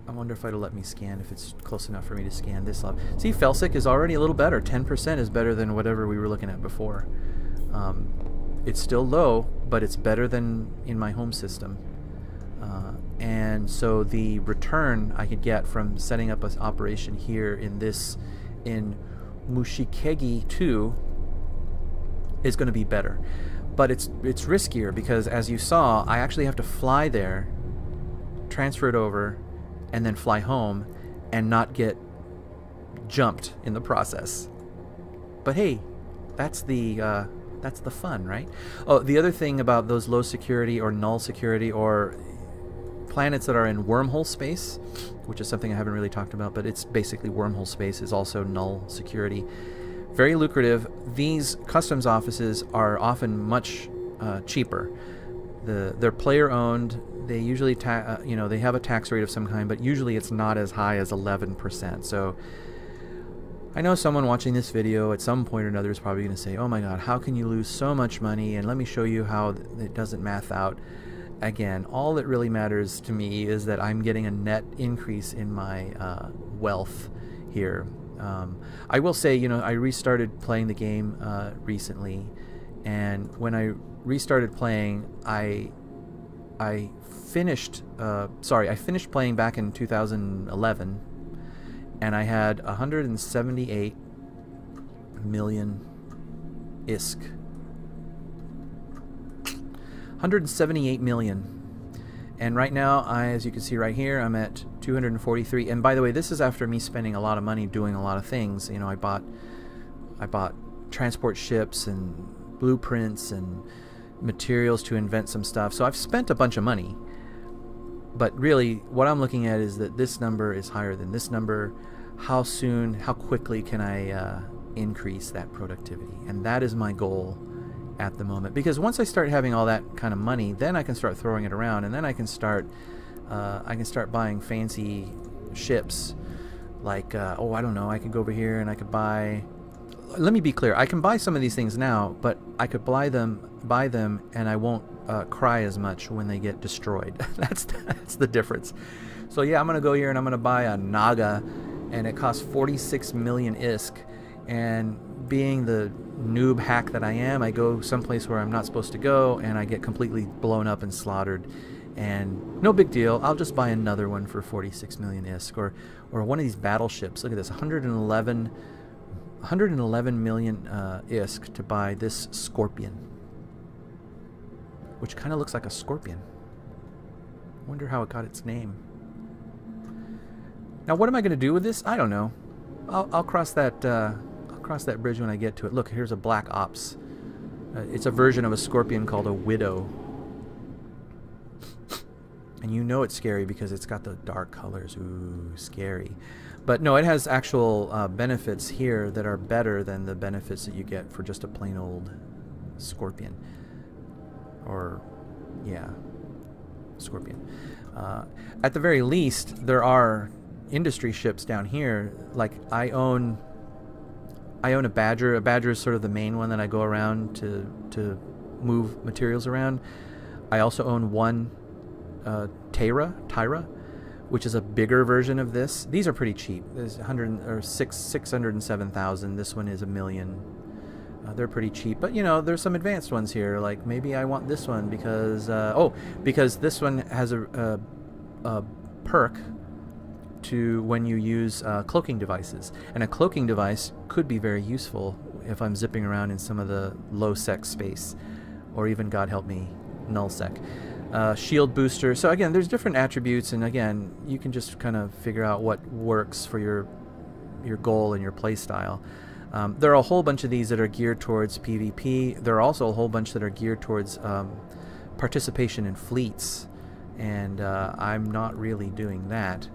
wonder if it'll let me scan, if it's close enough for me to scan this level. See, Felsic is already a little better. 10% is better than whatever we were looking at before. It's still low, but it's better than in my home system. And so the return I could get from setting up an operation here in Mushikegi 2 is going to be better. But it's riskier because, as you saw, I actually have to fly there, transfer it over, and then fly home and not get jumped in the process. But hey, that's the fun, right? Oh, the other thing about those low security or null security or planets that are in wormhole space, which is something I haven't really talked about, but it's basically wormhole space is also null security. Very lucrative. These customs offices are often much cheaper. They're player owned. They usually they have a tax rate of some kind, but usually it's not as high as 11%. So I know someone watching this video at some point or another is probably going to say, oh my god, how can you lose so much money? And let me show you how it doesn't math out. Again, all that really matters to me is that I'm getting a net increase in my wealth here. I will say, you know, I restarted playing the game recently, and when I restarted playing, I finished playing back in 2011, and I had 178 million ISK. 178 million. And right now, as you can see right here, I'm at 243. And by the way, this is after me spending a lot of money doing a lot of things. You know, I bought transport ships and blueprints and materials to invent some stuff. So I've spent a bunch of money. But really, what I'm looking at is that this number is higher than this number. How quickly can I increase that productivity? And that is my goal at the moment, because once I start having all that kind of money, then I can start throwing it around, and then I can start buying fancy ships, like I don't know, I could go over here and I could buy. Let me be clear, I can buy some of these things now, but I could buy them, and I won't cry as much when they get destroyed. That's the difference. So yeah, I'm gonna go here and I'm gonna buy a Naga, and it costs 46 million ISK, and being the noob hack that I am, I go someplace where I'm not supposed to go, and I get completely blown up and slaughtered. And no big deal, I'll just buy another one for 46 million ISK, or one of these battleships. Look at this, 111 million ISK to buy this Scorpion, which kind of looks like a scorpion. I wonder how it got its name. Now, what am I going to do with this? I don't know. I'll cross that bridge when I get to it. Look, here's a Black Ops. It's a version of a scorpion called a Widow. And you know it's scary because it's got the dark colors. Ooh, scary. But no, it has actual benefits here that are better than the benefits that you get for just a plain old scorpion. Or, yeah, scorpion. At the very least, there are industry ships down here. Like, I own a Badger. A Badger is sort of the main one that I go around to move materials around. I also own one Tyra, which is a bigger version of this. These are pretty cheap. There's 607,000. This one is $1 million. They're pretty cheap, but you know, there's some advanced ones here. Like, maybe I want this one because because this one has a perk to when you use cloaking devices, and a cloaking device could be very useful if I'm zipping around in some of the low sec space, or even, God help me, null sec. Shield booster. So again, there's different attributes, and again, you can just kind of figure out what works for your goal and your play style. There are a whole bunch of these that are geared towards PvP. There are also a whole bunch that are geared towards participation in fleets, and I'm not really doing that.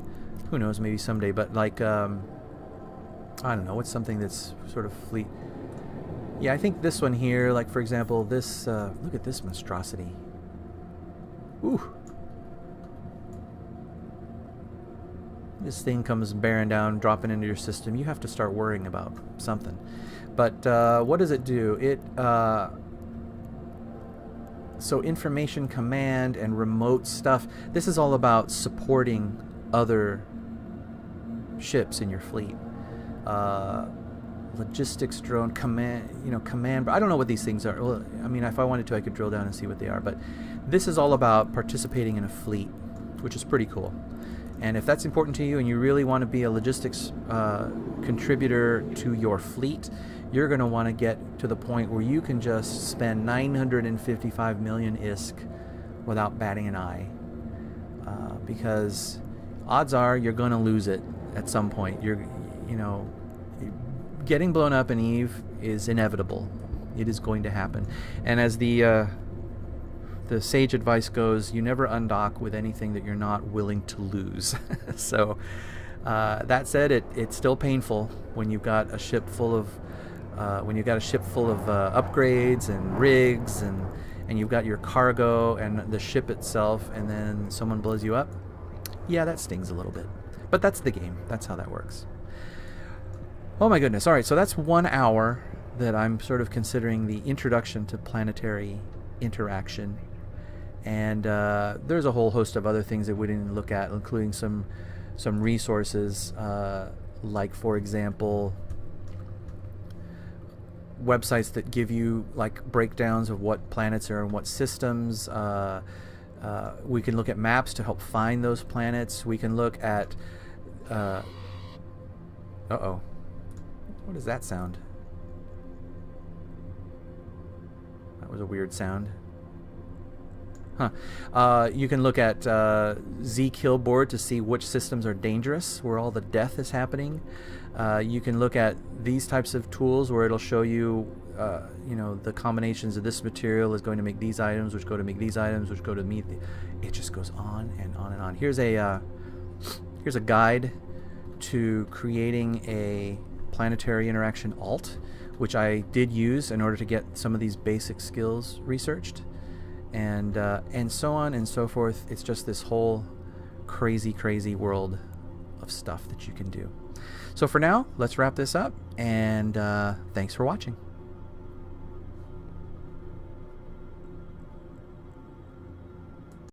Who knows, maybe someday, but like, I don't know, what's something that's sort of fleet? Yeah, I think this one here, like for example, this, look at this monstrosity. Ooh. This thing comes bearing down, dropping into your system. You have to start worrying about something. But what does it do? It, so information command and remote stuff, this is all about supporting other ships in your fleet. Logistics drone, command, but I don't know what these things are. Well, I mean, if I wanted to, I could drill down and see what they are, but this is all about participating in a fleet, which is pretty cool. And if that's important to you and you really want to be a logistics contributor to your fleet, you're going to want to get to the point where you can just spend 955 million ISK without batting an eye. Because odds are you're going to lose it at some point. Getting blown up in Eve is inevitable. It is going to happen. And as the sage advice goes, you never undock with anything that you're not willing to lose. So that said, it's still painful when you've got a ship full of upgrades and rigs, and you've got your cargo and the ship itself, and then someone blows you up. Yeah, that stings a little bit, but that's the game. That's how that works. Oh my goodness. All right, so that's 1 hour that I'm sort of considering the introduction to planetary interaction. And there's a whole host of other things that we didn't look at, including some resources, like, for example, websites that give you like breakdowns of what planets are in what systems. We can look at maps to help find those planets. We can look at... uh-oh. What does that sound? That was a weird sound. Huh. You can look at Z-Kill board to see which systems are dangerous, where all the death is happening. You can look at these types of tools where it'll show you, the combinations of this material is going to make these items, which go to make these items, which go to meet. It just goes on and on and on. Here's a guide to creating a planetary interaction alt, which I did use in order to get some of these basic skills researched. And so on and so forth. It's just this whole crazy world of stuff that you can do. So for now, let's wrap this up, and thanks for watching.